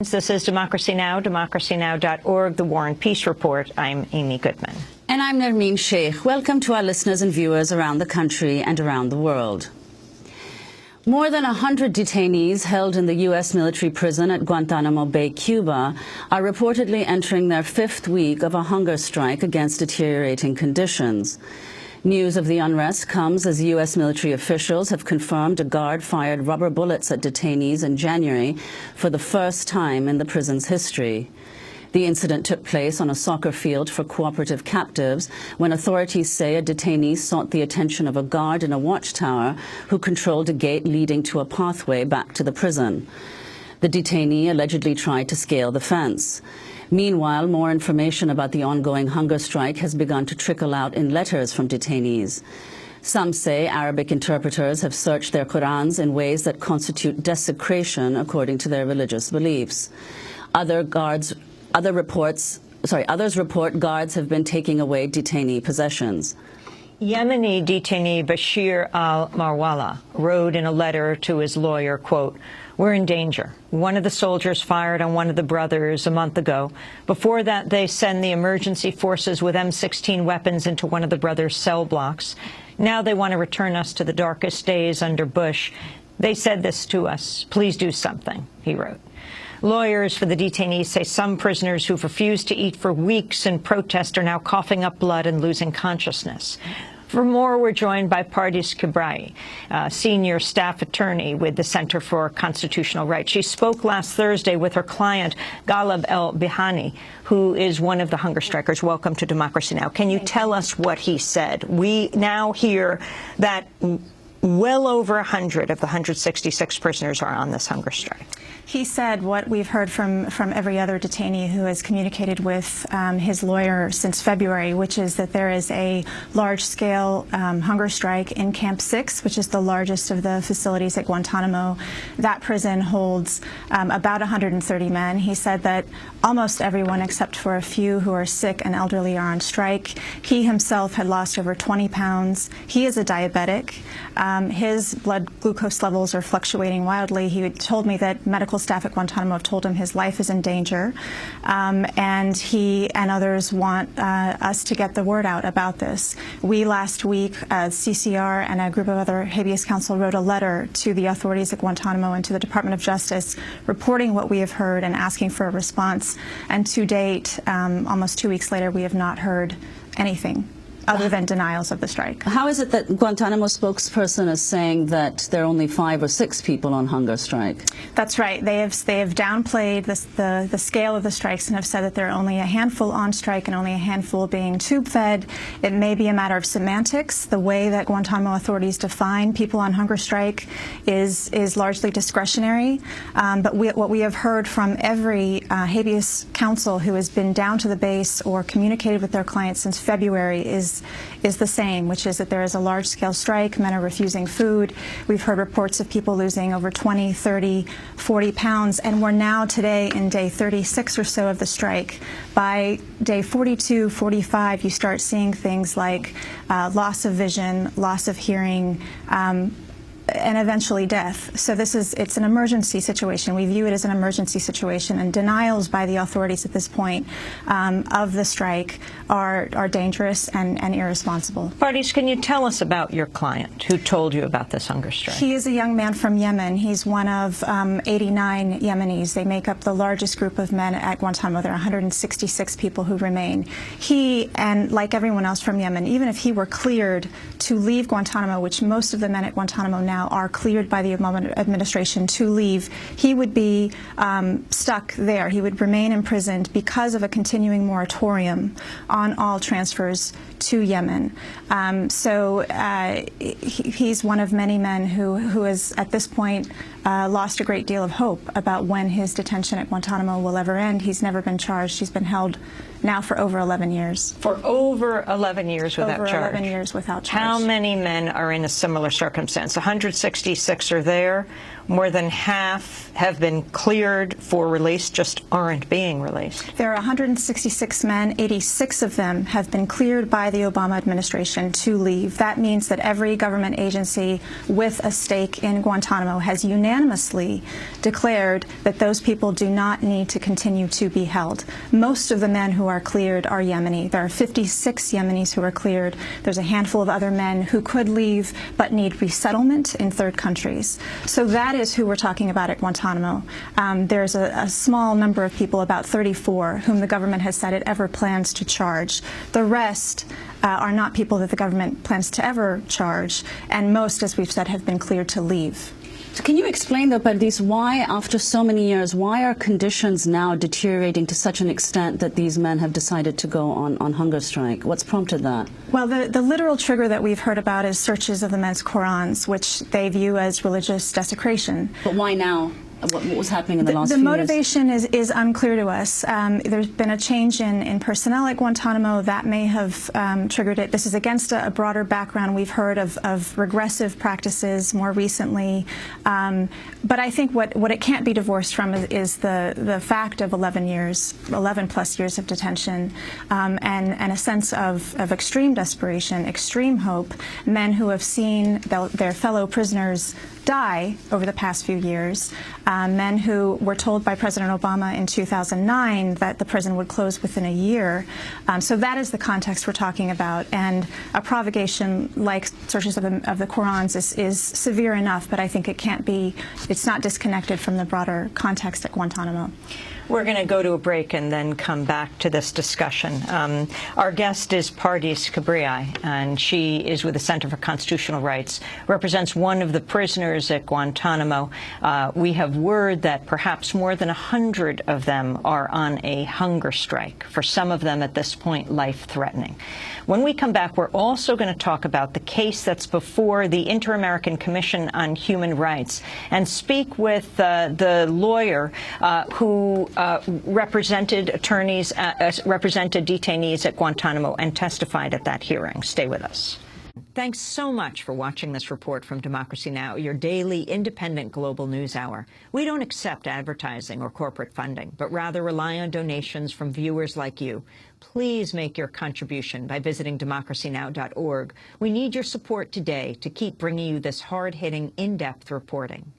This is Democracy Now!, democracynow.org, The War and Peace Report. I'm Amy Goodman. And I'm Nermeen Sheikh. Welcome to our listeners and viewers around the country and around the world. More than 100 detainees held in the U.S. military prison at Guantanamo Bay, Cuba, are reportedly entering their fifth week of a hunger strike against deteriorating conditions. News of the unrest comes as U.S. military officials have confirmed a guard fired rubber bullets at detainees in January for the first time in the prison's history. The incident took place on a soccer field for cooperative captives when authorities say a detainee sought the attention of a guard in a watchtower who controlled a gate leading to a pathway back to the prison. The detainee allegedly tried to scale the fence. Meanwhile, more information about the ongoing hunger strike has begun to trickle out in letters from detainees. Some say Arabic interpreters have searched their Qurans in ways that constitute desecration according to their religious beliefs. Others report guards have been taking away detainee possessions. Yemeni detainee Bashir al-Marwala wrote in a letter to his lawyer, quote, "We're in danger. One of the soldiers fired on one of the brothers a month ago. Before that, they send the emergency forces with M16 weapons into one of the brothers' cell blocks. Now they want to return us to the darkest days under Bush. They said this to us. Please do something," he wrote. Lawyers for the detainees say some prisoners who've refused to eat for weeks in protest are now coughing up blood and losing consciousness. For more, we're joined by Pardis Kibrai, senior staff attorney with the Center for Constitutional Rights. She spoke last Thursday with her client, Ghalib El-Bihani, who is one of the hunger strikers. Welcome to Democracy Now! Can you tell us what he said? We now hear that well over 100 of the 166 prisoners are on this hunger strike. He said what we've heard from every other detainee who has communicated with his lawyer since February, which is that there is a large-scale hunger strike in Camp 6, which is the largest of the facilities at Guantanamo. That prison holds about 130 men. He said that almost everyone except for a few who are sick and elderly are on strike. He himself had lost over 20 pounds. He is a diabetic. His blood glucose levels are fluctuating wildly. He told me that medical staff at Guantanamo have told him his life is in danger, and he and others want us to get the word out about this. We last week, CCR and a group of other habeas counsel wrote a letter to the authorities at Guantanamo and to the Department of Justice reporting what we have heard and asking for a response. And to date, almost 2 weeks later, we have not heard anything other than denials of the strike. How is it that Guantanamo spokesperson is saying that there are only 5 or 6 people on hunger strike? That's right. They have downplayed the scale of the strikes and have said that there are only a handful on strike and only a handful being tube-fed. It may be a matter of semantics. The way that Guantanamo authorities define people on hunger strike is largely discretionary. But what we have heard from every habeas counsel who has been down to the base or communicated with their clients since February is the same, which is that there is a large-scale strike. Men are refusing food. We've heard reports of people losing over 20, 30, 40 pounds, and we're now today in day 36 or so of the strike. By day 42, 45, you start seeing things like loss of vision, loss of hearing, and eventually death. So it's an emergency situation. We view it as an emergency situation, and denials by the authorities at this point of the strike are dangerous and irresponsible. Pardis, can you tell us about your client who told you about this hunger strike? He is a young man from Yemen. He's one of 89 Yemenis. They make up the largest group of men at Guantanamo. There are 166 people who remain. He, and like everyone else from Yemen, even if he were cleared to leave Guantanamo, which most of the men at Guantanamo now are cleared by the Obama administration to leave, he would be stuck there. He would remain imprisoned because of a continuing moratorium on all transfers to Yemen. He's one of many men who has, at this point, lost a great deal of hope about when his detention at Guantanamo will ever end. He's never been charged. He's been held now for over 11 years. For over 11 years without charge. Over 11 years without charge. How many men are in a similar circumstance? 166 are there. More than half have been cleared for release, just aren't being released. There are 166 men. 86 of them have been cleared by the Obama administration to leave. That means that every government agency with a stake in Guantanamo has unanimously declared that those people do not need to continue to be held. Most of the men who are cleared are Yemeni. There are 56 Yemenis who are cleared. There's a handful of other men who could leave but need resettlement in third countries. So that is who we're talking about at Guantanamo. There's a small number of people, about 34, whom the government has said it ever plans to charge. The rest are not people that the government plans to ever charge, and most, as we've said, have been cleared to leave. So can you explain, though, Pardis, why, after so many years, why are conditions now deteriorating to such an extent that these men have decided to go on hunger strike? What's prompted that? Well, the literal trigger that we've heard about is searches of the men's Qurans, which they view as religious desecration. But why now? What was happening in the last few years? The motivation is unclear to us. There's been a change in personnel at Guantanamo that may have triggered it. This is against a broader background. We've heard of regressive practices more recently. But I think what it can't be divorced from is the fact of 11 plus years of detention, and a sense of extreme desperation, extreme hope, men who have seen their fellow prisoners die over the past few years, men who were told by President Obama in 2009 that the prison would close within a year. So that is the context we're talking about, and a provocation like searches of the Qurans is severe enough, but I think it's not disconnected from the broader context at Guantanamo. We're going to go to a break and then come back to this discussion. Our guest is Pardis Khabriai, and she is with the Center for Constitutional Rights, represents one of the prisoners at Guantanamo. We have word that perhaps more than 100 of them are on a hunger strike, for some of them at this point life-threatening. When we come back, we're also going to talk about the case that's before the Inter-American Commission on Human Rights and speak with the lawyer who represented detainees at Guantanamo and testified at that hearing. Stay with us. Thanks so much for watching this report from Democracy Now!, your daily independent global news hour. We don't accept advertising or corporate funding, but rather rely on donations from viewers like you. Please make your contribution by visiting democracynow.org. We need your support today to keep bringing you this hard-hitting, in-depth reporting.